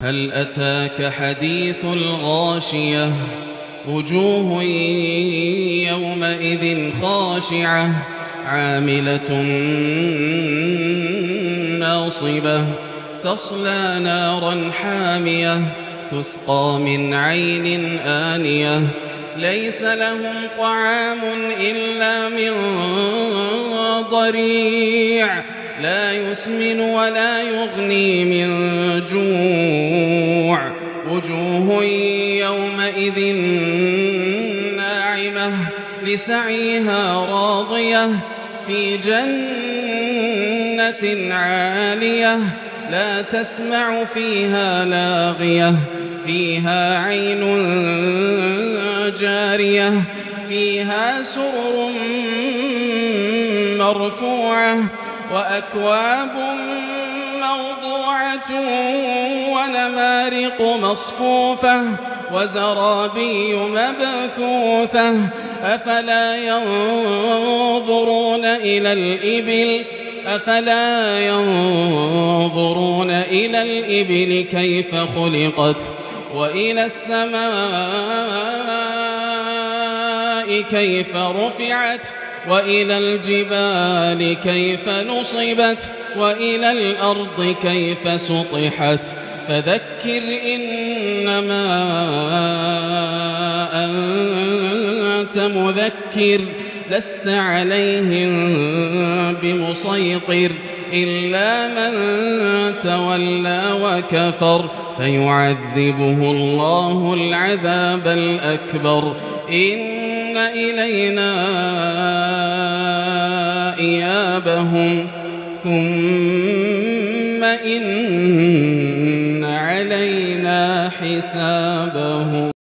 هل أتاك حديث الغاشية وجوه يومئذ خاشعة عاملة ناصبة تصلى نارا حامية تسقى من عين آنية ليس لهم طعام إلا من ضريع لا يسمن ولا يغني من جوع وجوه يومئذ ناعمة لسعيها راضية في جنة عالية لا تسمع فيها لاغية فيها عين جارية فيها سرر مرفوعة وأكواب موضوعة ونمارق مصفوفة وزرابي مبثوثة أفلا ينظرون إلى الإبل كيف خلقت وإلى السماء كيف رفعت وإلى الجبال كيف نصبت وإلى الأرض كيف سطحت فذكر إنما أنت مذكر لست عليهم بمسيطر إلا من تولى وكفر فيعذبه الله العذاب الأكبر إن إلينا إيابهم ثم إن علينا حسابهم.